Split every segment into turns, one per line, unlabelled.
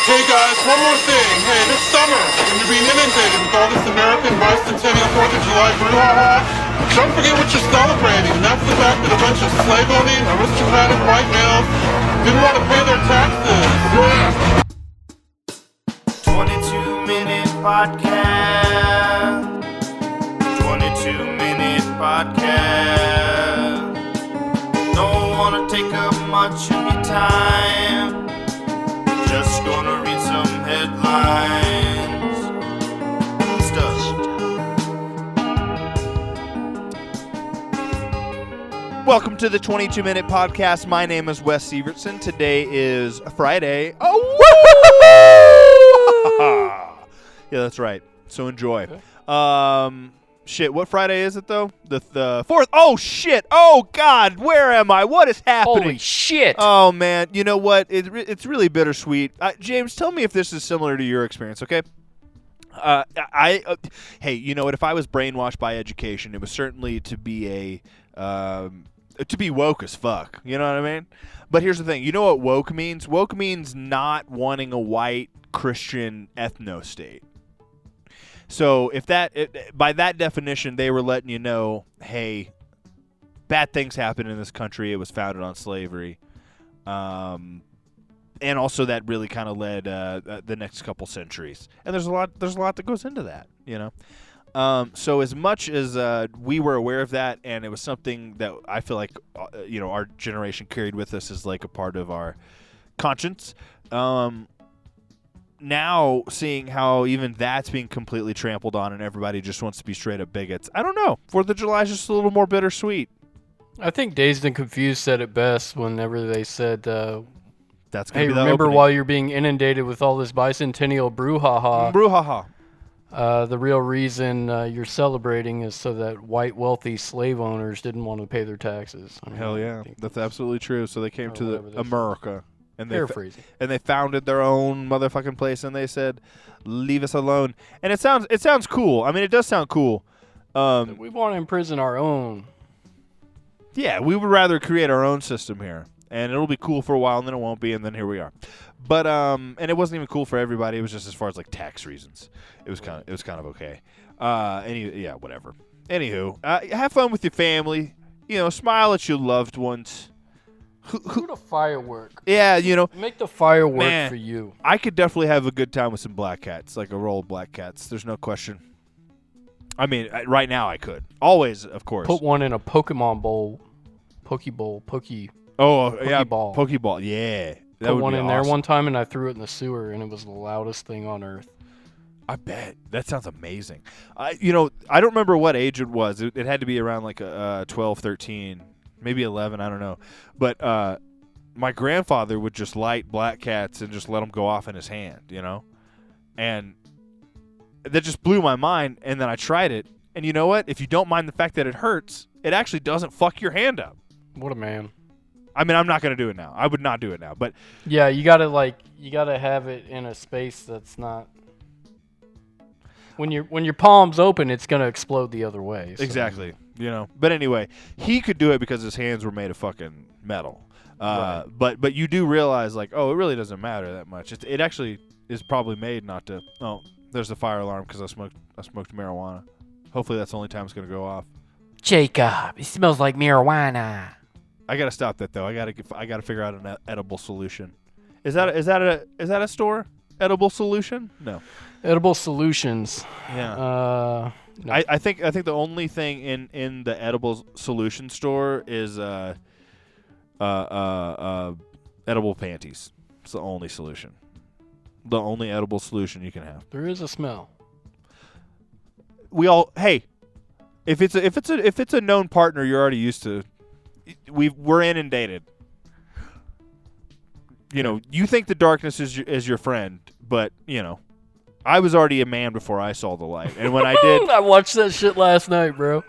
Hey guys, one more thing. Hey, this summer, when you're being inundated with all this American bicentennial 4th of July brouhaha, don't forget what you're celebrating, and that's the fact that a bunch of slave-owning, aristocratic white males didn't want to pay their taxes. Yeah!
22-minute podcast. 22-minute podcast. Don't want to take up much of your time. Just gonna read some headlines. Stuff.
Welcome to the 22-minute podcast. My name is Wes Sievertson. Today is Friday. Oh, yeah, that's right. So enjoy. Okay. Shit, what Friday is it, though? The 4th. Oh, shit. Oh, God. Where am I? What is happening?
Holy shit.
Oh, man. You know what? It's really bittersweet. James, tell me if this is similar to your experience, okay? Hey, you know what? If I was brainwashed by education, it was certainly to be woke as fuck. You know what I mean? But here's the thing. You know what woke means? Woke means not wanting a white Christian ethno-state. So if by that definition, they were letting you know, hey, bad things happen in this country. It was founded on slavery. And also that really kind of led the next couple centuries. And there's a lot that goes into that, you know. So as much as we were aware of that, and it was something that I feel like our generation carried with us as like a part of our conscience. Now seeing how even that's being completely trampled on, and everybody just wants to be straight up bigots. I don't know. 4th of July is just a little more bittersweet.
I think Dazed and Confused said it best whenever they said,
That's
hey,
be the
remember
opening.
while you're being inundated with all this bicentennial brouhaha, the real reason you're celebrating is so that white wealthy slave owners didn't want to pay their taxes.
Hell yeah, that's absolutely true. So they came to the America, and they founded their own motherfucking place, and they said, "Leave us alone." And it sounds cool. I mean, it does sound cool.
We want to imprison our own.
Yeah, we would rather create our own system here, and it'll be cool for a while, and then it won't be, and then here we are. But and it wasn't even cool for everybody. It was just as far as like tax reasons. It was kind of okay. Whatever. Anywho, have fun with your family. You know, smile at your loved ones.
Shoot a firework.
Yeah, you know.
Make the firework for you.
I could definitely have a good time with some black cats, like a roll of black cats. There's no question. I mean, right now I could. Always, of course.
Put one in a Pokemon bowl. Pokeball.
Yeah,
Pokeball.
Pokeball, yeah. That
Put
would
one
be
in
awesome.
there one time, and I threw it in the sewer, and it was the loudest thing on earth.
I bet. That sounds amazing. I don't remember what age it was. It had to be around like 12, 13, maybe 11, I don't know. But my grandfather would just light black cats and just let them go off in his hand, you know? And that just blew my mind, and then I tried it. And you know what? If you don't mind the fact that it hurts, it actually doesn't fuck your hand up.
What a man.
I mean, I'm not going to do it now. I would not do it now. But
yeah, you gotta have it in a space that's not. When your palm's open, it's gonna explode the other way. So.
Exactly, you know. But anyway, he could do it because his hands were made of fucking metal.
Right.
But you do realize like, oh, it really doesn't matter that much. It actually is probably made not to. Oh, there's the fire alarm because I smoked marijuana. Hopefully that's the only time it's gonna go off.
Jacob, it smells like marijuana.
I gotta stop that though. I gotta figure out an edible solution. Is that a store? Edible solution? No.
Edible solutions.
Yeah.
No.
I think the only thing in the edible solution store is edible panties. It's the only solution. The only edible solution you can have.
There is a smell.
If it's a known partner you're already used to, we're inundated. You know, you think the darkness is your friend, but you know, I was already a man before I saw the light, and when I did,
I watched that shit last night, bro.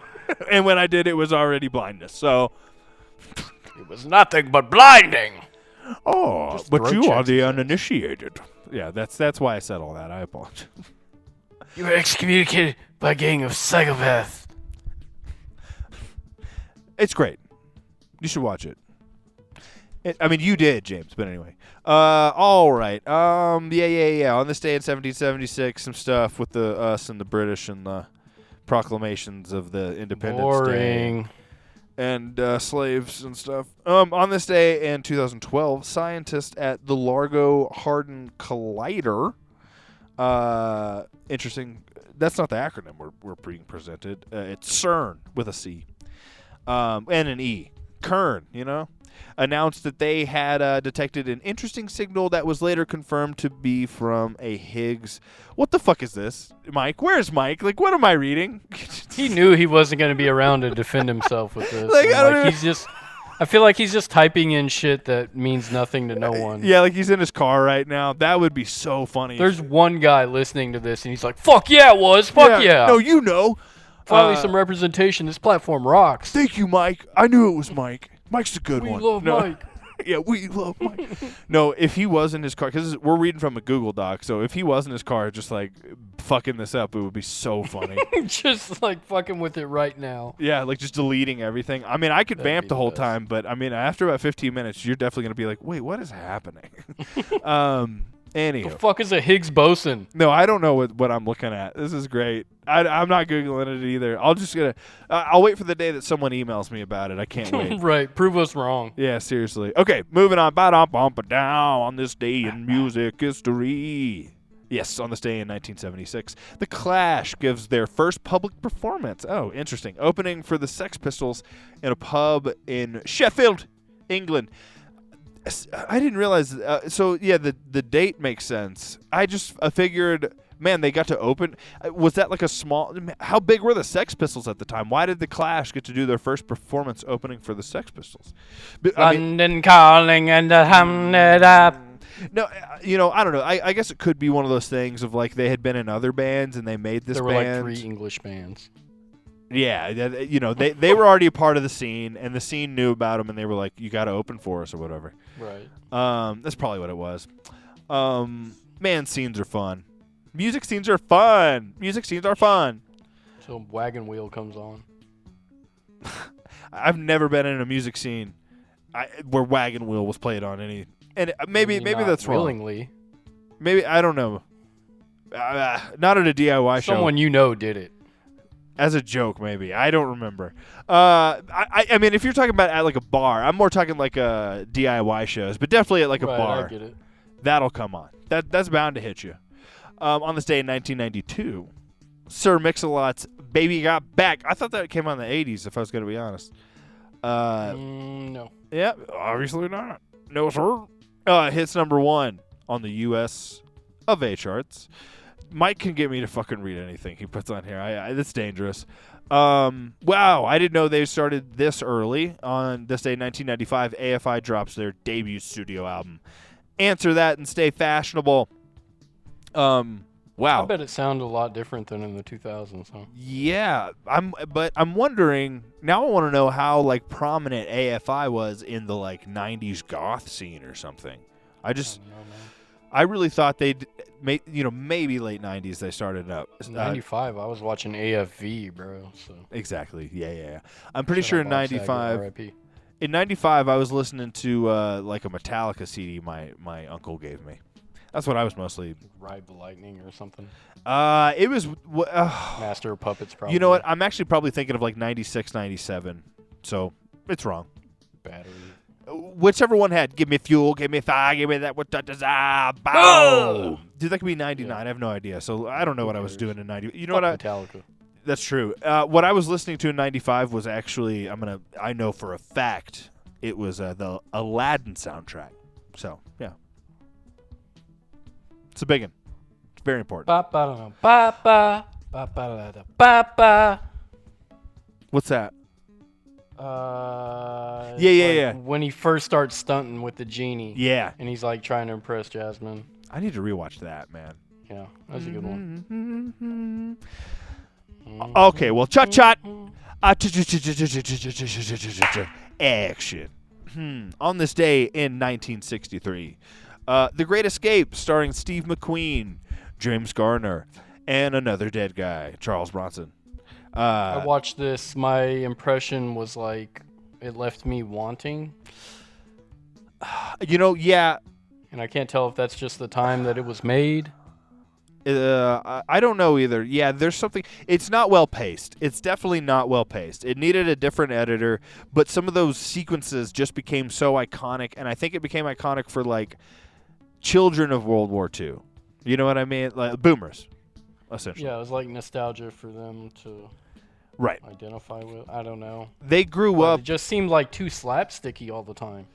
And when I did, it was already blindness. So
it was nothing but blinding.
Oh,
Just
but
throat
you are
checks,
the
he says.
uninitiated. Yeah, that's why I said all that. I apologize.
You were excommunicated by a gang of psychopaths.
It's great. You should watch it. I mean, you did, James, but anyway. All right. Yeah. On this day in 1776, some stuff with the us and the British and the proclamations of the Independence
Boring.
Day. And slaves and stuff. On this day in 2012, scientists at the Largo Hadron Collider. Interesting. That's not the acronym we're being presented. It's CERN with a C. And an E. Kern, announced that they had detected an interesting signal that was later confirmed to be from a Higgs. What the fuck is this, Mike? Where's Mike? Like, what am I reading?
He knew he wasn't going to be around to defend himself with this.
Like,
I feel like he's just typing in shit that means nothing to no one.
Yeah, like he's in his car right now. That would be so funny.
There's one guy listening to this, and he's like, "Fuck yeah, it was. Fuck yeah."
No,
Finally, some representation. This platform rocks.
Thank you, Mike. I knew it was Mike. Mike's a good one.
We love Mike.
Yeah, we love Mike. No, if he was in his car, because we're reading from a Google Doc, so if he was in his car just like fucking this up, it would be so funny.
Just like fucking with it right now.
Yeah, like just deleting everything. I mean, I could vamp the whole time, but I mean, after about 15 minutes, you're definitely going to be like, wait, what is happening? Anywho.
The fuck is a Higgs boson?
No, I don't know what I'm looking at. This is great. I'm not Googling it either. I'll wait for the day that someone emails me about it. I can't wait.
Right. Prove us wrong.
Yeah, seriously. Okay, moving on. Ba-dum-bum-ba-down on this day in music history. Yes, on this day in 1976, The Clash gives their first public performance. Oh, interesting. Opening for the Sex Pistols in a pub in Sheffield, England. I didn't realize. The date makes sense. I figured, man, they got to open. Was that like a small? How big were the Sex Pistols at the time? Why did the Clash get to do their first performance opening for the Sex Pistols?
London calling and hamming it up.
No, I don't know. I guess it could be one of those things of like they had been in other bands and they made this band.
There were like 3 English bands.
Yeah, they were already a part of the scene, and the scene knew about them, and they were like, "You got to open for us or whatever."
Right.
That's probably what it was. Man, scenes are fun. Music scenes are fun.
So Wagon Wheel comes on.
I've never been in a music scene where Wagon Wheel was played on any, and maybe that's wrong.
Willingly.
Maybe I don't know. Not at a DIY show.
Someone did it.
As a joke, maybe. I don't remember. I mean, if you're talking about at like a bar, I'm more talking like DIY shows, but definitely at like a bar.
I get it.
That'll come on. That's bound to hit you. On this day in 1992, Sir Mix-a-Lot's Baby Got Back. I thought that came on in the 80s, if I was going to be honest.
No.
Yeah, obviously not. No, sir. Hits number 1 on the U.S. of A charts. Mike can get me to fucking read anything he puts on here. It's dangerous. Wow, I didn't know they started this early. On this day, 1995, AFI drops their debut studio album. Answer That and Stay Fashionable. Wow.
I bet it sounded a lot different than in the 2000s, huh?
Yeah, I'm wondering now. I want to know how like prominent AFI was in the like 90s goth scene or something. I don't know, man. I really thought they'd, maybe late 90s they started up.
95, I was watching AFV, bro. So.
Exactly. Yeah. I'm pretty sure in 95.
RIP.
In 95, I was listening to like a Metallica CD my uncle gave me. That's what I was mostly.
Ride the Lightning or something.
It was
Master of Puppets, probably.
You know what? I'm actually probably thinking of like 96, 97. So it's wrong.
Battery.
Whichever one had, give me fuel, give me fire, give me that what that desire. Boom! Dude, that could be 99. Yeah. I have no idea. So I don't know what I was doing in 90. You know what?
Metallica.
That's true. What I was listening to in 95 was actually, I know for a fact, it was the Aladdin soundtrack. So, yeah. It's a big one. It's very important. What's that? Yeah.
When he first starts stunting with the genie.
Yeah.
And he's like trying to impress Jasmine.
I need to rewatch that, man.
Yeah, that's a good one.
Okay, well, chut. Action. On this day in 1963, The Great Escape, starring Steve McQueen, James Garner, and another dead guy, Charles Bronson.
I watched this. My impression was like it left me wanting.
Yeah.
And I can't tell if that's just the time that it was made.
I don't know either. Yeah, there's something. It's not well paced. It's definitely not well paced. It needed a different editor, but some of those sequences just became so iconic, and I think it became iconic for like children of World War II. You know what I mean? Like boomers, essentially.
Yeah, it was like nostalgia for them to identify with. I don't know.
They grew up.
It just seemed like too slapsticky all the time.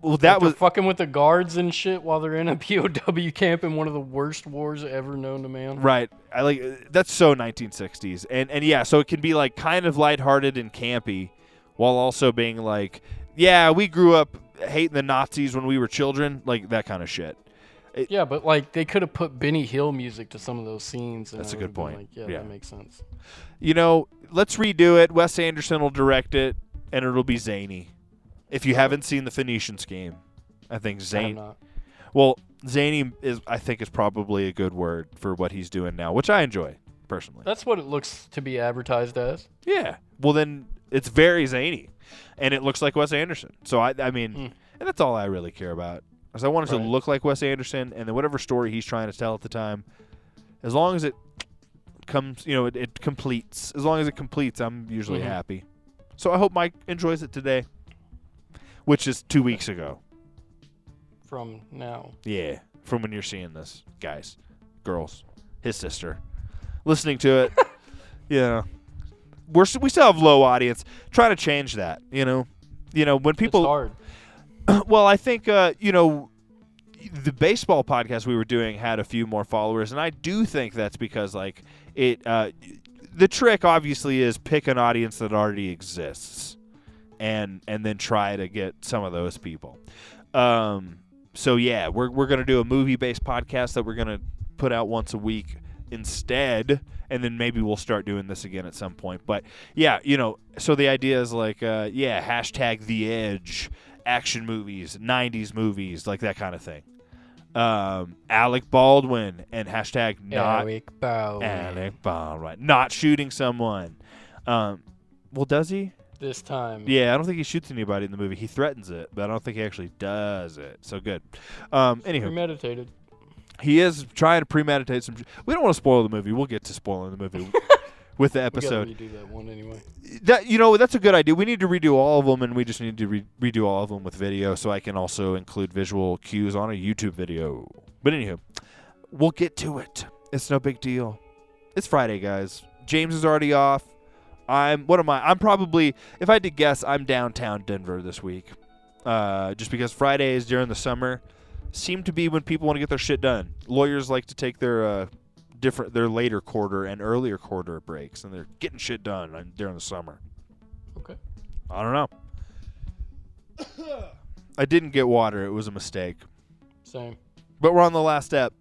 Well, that was
fucking with the guards and shit while they're in a POW camp in one of the worst wars ever known to man.
Right. I like that's so 1960s. And yeah, so it can be like kind of lighthearted and campy while also being like, yeah, we grew up hating the Nazis when we were children, like that kind of shit.
Yeah, but like they could have put Benny Hill music to some of those scenes. And
that's a good point.
Like, yeah, that makes sense.
Let's redo it. Wes Anderson will direct it, and it'll be zany. If you haven't seen the Phoenician Scheme, I think zany. Well, zany is probably a good word for what he's doing now, which I enjoy personally.
That's what it looks to be advertised as.
Yeah. Well, then it's very zany, and it looks like Wes Anderson. So I mean, and that's all I really care about. Because I want it to look like Wes Anderson, and then whatever story he's trying to tell at the time, as long as it comes, it completes. As long as it completes, I'm usually happy. So I hope Mike enjoys it today. Which is 2 weeks ago.
From now.
Yeah, from when you're seeing this, guys, girls, his sister, listening to it. We still have low audience. Try to change that. When people.
It's hard.
Well, I think the baseball podcast we were doing had a few more followers, and I do think that's because like it. The trick obviously is pick an audience that already exists. And then try to get some of those people. So yeah, we're gonna do a movie-based podcast that we're gonna put out once a week instead, and then maybe we'll start doing this again at some point. But yeah, so the idea is like hashtag The Edge, action movies, 90s movies, like that kind of thing. Alec Baldwin and hashtag not
Alec Baldwin,
right? Not shooting someone. Well, does he?
This time.
Yeah, I don't think he shoots anybody in the movie. He threatens it, but I don't think he actually does it. So good. Anywho.
Premeditated.
He is trying to premeditate some. We don't want to spoil the movie. We'll get to spoiling the movie with the episode.
We gotta redo that one anyway.
That's a good idea. We need to redo all of them, and we just need to redo all of them with video, so I can also include visual cues on a YouTube video. But anywho, we'll get to it. It's no big deal. It's Friday, guys. James is already off. I'm probably, if I had to guess, I'm downtown Denver this week. Just because Fridays during the summer seem to be when people want to get their shit done. Lawyers like to take their later quarter and earlier quarter breaks, and they're getting shit done during the summer.
Okay.
I don't know. I didn't get water. It was a mistake.
Same.
But we're on the last step.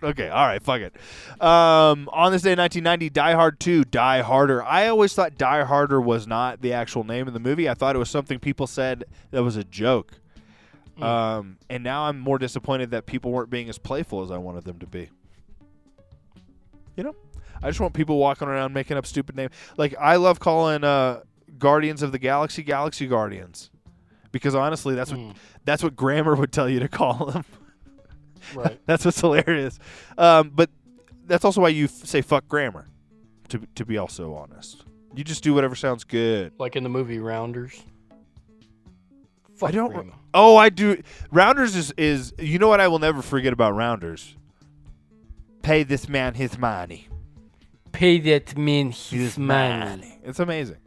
Okay, all right, fuck it. On this day in 1990, Die Hard 2, Die Harder. I always thought Die Harder was not the actual name of the movie. I thought it was something people said that was a joke. And now I'm more disappointed that people weren't being as playful as I wanted them to be. I just want people walking around making up stupid names. Like, I love calling Guardians of the Galaxy Guardians. Because honestly, that's what grammar would tell you to call them.
Right.
That's what's hilarious. But that's also why you say fuck grammar, to be also honest. You just do whatever sounds good.
Like in the movie Rounders.
Fuck grammar. Oh, I do. Rounders is you know what I will never forget about Rounders? Pay this man his money.
Pay that man his money.
It's amazing.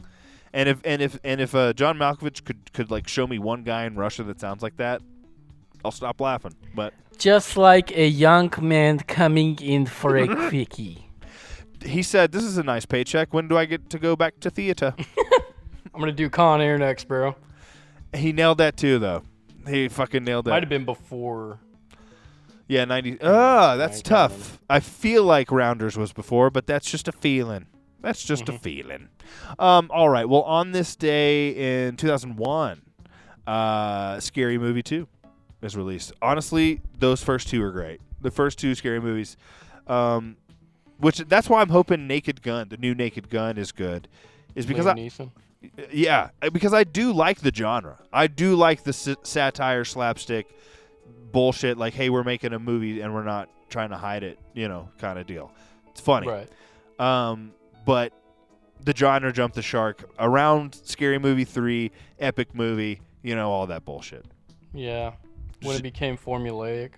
And if John Malkovich could like show me one guy in Russia that sounds like that, I'll stop laughing. But
just like a young man coming in for a quickie.
He said, "This is a nice paycheck. When do I get to go back to theater?"
I'm gonna do Con Air next, bro.
He nailed that too, though. He fucking nailed that.
Might have been before.
Yeah, 90. That's tough. I feel like Rounders was before, but that's just a feeling. That's just a feeling. All right. Well, on this day in 2001, Scary Movie 2 is released. Honestly, those first two are great. The first two Scary Movies. Which that's why I'm hoping Naked Gun, the new Naked Gun, is good. Is because
Liam Neeson?
Yeah, because I do like the genre. I do like the satire, slapstick, bullshit. Like, hey, we're making a movie and we're not trying to hide it, kind of deal. It's funny.
Right.
But the genre jumped the shark around Scary Movie 3, epic movie, all that bullshit.
Yeah. When it became formulaic.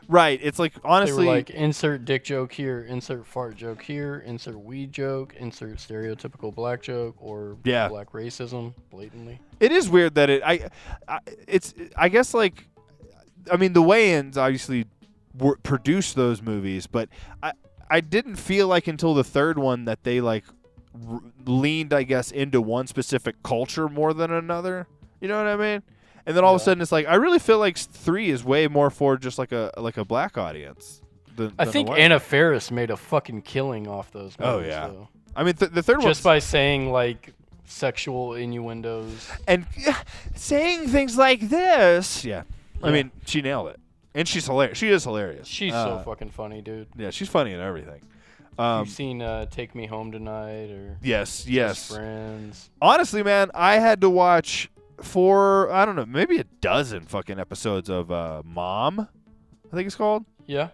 Right. It's like, honestly.
They were like, insert dick joke here, insert fart joke here, insert weed joke, insert stereotypical black joke, or black racism blatantly.
It is weird that I guess, like, I mean, the Wayans obviously produced those movies, but I didn't feel like until the third one that they, like, leaned, I guess, into one specific culture more than another. You know what I mean? And then all of a sudden, it's like I really feel like 3 is way more for just like a black audience.
I think Anna Faris made a fucking killing off those movies.
Oh yeah,
though.
I mean the third one
just by saying like sexual innuendos
and saying things like this. Yeah, I mean she nailed it, and she's hilarious. She is hilarious.
She's so fucking funny, dude.
Yeah, she's funny in everything.
You've seen Take Me Home Tonight or
yes,
Just Friends.
Honestly, man, I had to watch. For, I don't know, maybe a dozen fucking episodes of Mom, I think it's called.
Yeah.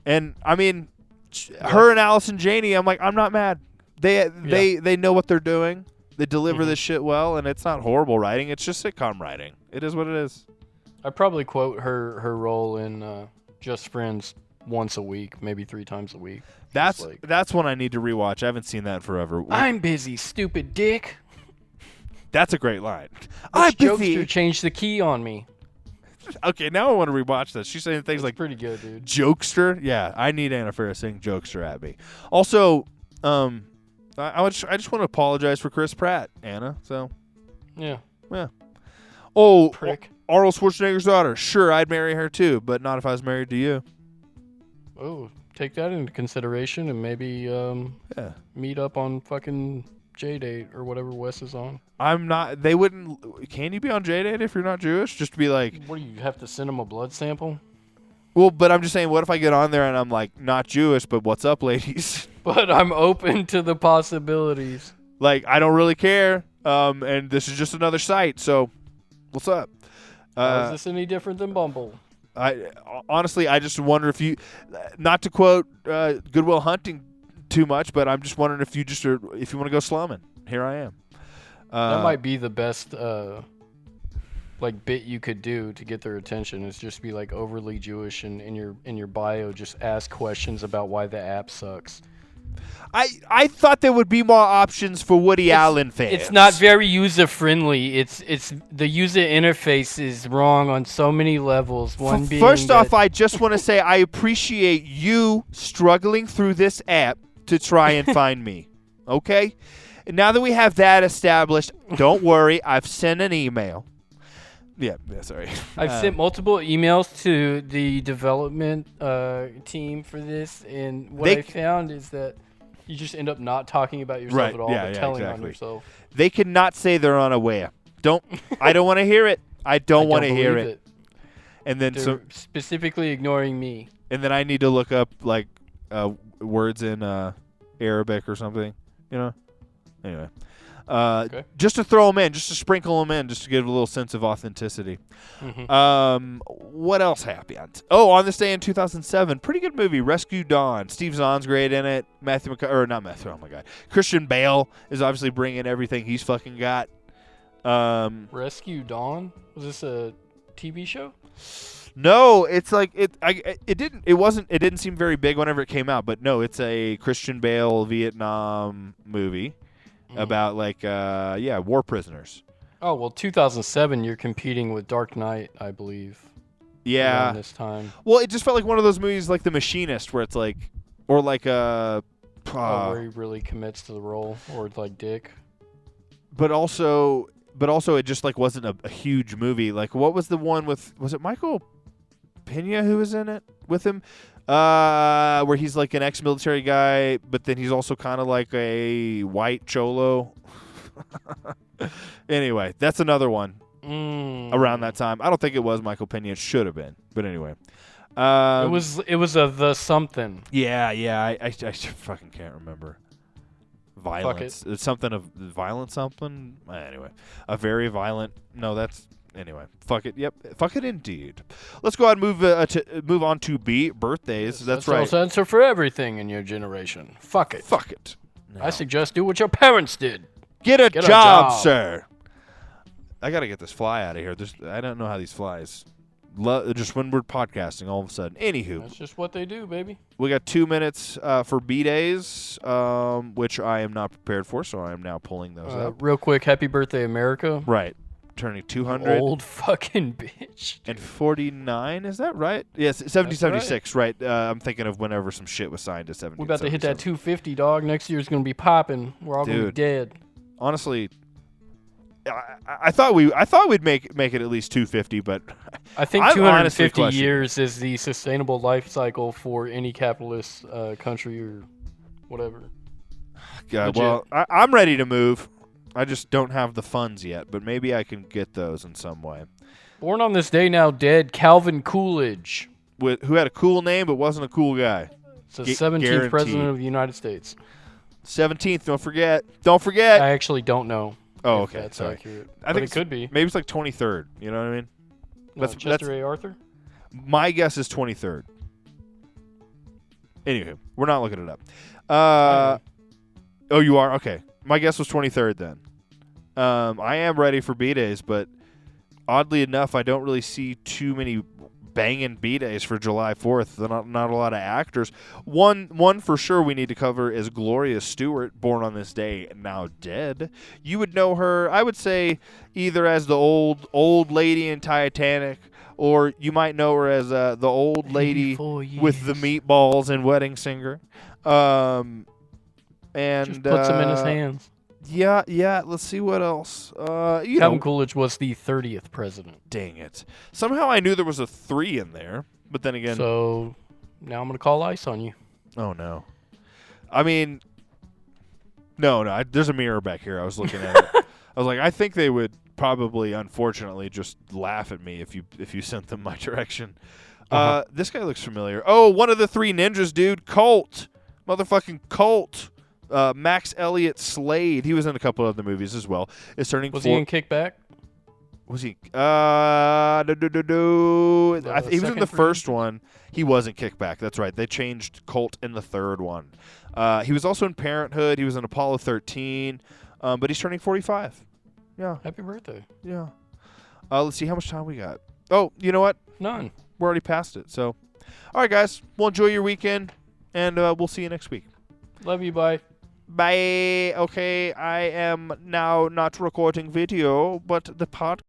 And, I mean, her and Allison Janney, I'm like, I'm not mad. They know what they're doing. They deliver this shit well, and it's not horrible writing. It's just sitcom writing. It is what it is.
I probably quote her role in Just Friends once a week, maybe 3 times a week.
That's one I need to rewatch. I haven't seen that in forever.
I'm busy, stupid dick.
That's a great line.
This jokester changed the key on me.
Okay, now I want to rewatch this. She's saying things like
pretty good, dude.
Jokester. Yeah, I need Anna Faris saying jokester at me. Also, I just want to apologize for Chris Pratt, Anna. So,
yeah.
Oh,
prick.
Arnold Schwarzenegger's daughter. Sure, I'd marry her too, but not if I was married to you.
Oh, take that into consideration and maybe meet up on fucking J-Date or whatever Wes is on.
I'm not. They wouldn't. Can you be on J-Date if you're not Jewish? Just to be like.
What do you have to send them a blood sample?
Well, but I'm just saying. What if I get on there and I'm like not Jewish, but what's up, ladies?
But I'm open to the possibilities.
Like I don't really care. And this is just another site. So, what's up?
Is this any different than Bumble?
Honestly, I just wonder if you, not to quote Good Will Hunting too much, but I'm just wondering if you if you want to go slumming. Here I am.
That might be the best like bit you could do to get their attention is just be like overly Jewish and in your bio just ask questions about why the app sucks.
I thought there would be more options for Woody Allen fans.
It's not very user friendly. It's the user interface is wrong on so many levels. One being
first off, I just want to say I appreciate you struggling through this app to try and find me. Okay? And now that we have that established, don't worry. I've sent an email. Yeah, sorry.
I've sent multiple emails to the development team for this, and what I found is that you just end up not talking about yourself at all, but telling on yourself.
They cannot say they're unaware. I don't want to hear it. I don't want to hear it. And then
they're specifically ignoring me.
And then I need to look up like words in Arabic or something, Anyway, just to throw them in, just to sprinkle them in, just to give a little sense of authenticity. Mm-hmm. What else happened? Oh, on this day in 2007, pretty good movie, Rescue Dawn. Steve Zahn's great in it. Oh my God, Christian Bale is obviously bringing everything he's fucking got.
Rescue Dawn? Was this a TV show?
No, it's like it didn't seem very big whenever it came out, but no, it's a Christian Bale Vietnam movie about war prisoners.
Oh, well, 2007 you're competing with Dark Knight, I believe.
Yeah.
Around this time.
Well, it just felt like one of those movies like The Machinist where it's like where he
really commits to the role, or like Dick.
But also it just like wasn't a huge movie. Like what was the one with, was it Michael Pena who was in it with him? Where he's like an ex-military guy, but then he's also kind of like a white cholo. Anyway, that's another one around that time. I don't think it was Michael Pena. It should have been, but anyway.
It was a the something.
Yeah. I fucking can't remember. Violence. It's something of violent something. Anyway, a very violent. No, that's anyway. Fuck it. Yep. Fuck it indeed. Let's go ahead and move on to birthdays. That's right.
That's answer for everything in your generation. Fuck it.
Fuck it. No.
I suggest do what your parents did.
Get a job, sir. I gotta get this fly out of here. I don't know how these flies. Just when we're podcasting, all of a sudden. Anywho,
that's just what they do, baby.
We got 2 minutes for bdays, which I am not prepared for, so I am now pulling those up.
Real quick, happy birthday, America.
Right, turning 200.
Old fucking bitch.
And 49, is that right? Yes, 1776. Right. I'm thinking of whenever some shit was signed to 17.
We're about to hit that 250, dog. Next year's gonna be popping. We're all gonna be dead.
Honestly. I thought we'd make it at least 250, but
I think 250 years is the sustainable life cycle for any capitalist country or whatever.
God, well, I'm ready to move. I just don't have the funds yet, but maybe I can get those in some way.
Born on this day, now dead, Calvin Coolidge.
Who had a cool name but wasn't a cool guy.
It's the 17th president of the United States.
17th, don't forget. Don't forget.
I actually don't know.
Oh, okay.
That's
sorry.
accurate.
I think
it could be.
Maybe it's like 23rd. You know what I mean?
No, Chester A. Arthur?
My guess is 23rd. Anywho, we're not looking it up. Oh, you are? Okay. My guess was 23rd then. I am ready for B-Days, but oddly enough, I don't really see too many banging B-Days for July 4th. Not a lot of actors. One for sure we need to cover is Gloria Stewart, born on this day, now dead. You would know her, I would say, either as the old lady in Titanic, or you might know her as the old lady with the meatballs in Wedding Singer. And
just puts them in his hands.
Yeah. Let's see what else.
Calvin Coolidge was the 30th president.
Dang it! Somehow I knew there was a 3 in there, but then again.
So now I'm gonna call ice on you.
Oh no! I mean, no. There's a mirror back here. I was looking at it. I was like, I think they would probably, unfortunately, just laugh at me if you sent them my direction. This guy looks familiar. Oh, one of the 3 ninjas, dude. Colt, motherfucking Colt. Max Elliott Slade. He was in a couple other movies as well. Is turning.
Was he in Kickback?
Was he? He was in the first one. He wasn't Kickback. That's right. They changed Colt in the third one. He was also in Parenthood. He was in Apollo 13. But he's turning 45. Yeah.
Happy birthday.
Yeah. Let's see how much time we got. Oh, you know what?
None.
We're already past it. So, all right, guys. Well, enjoy your weekend, and we'll see you next week.
Love you. Bye.
Bye. Okay, I am now not recording video, but the podcast.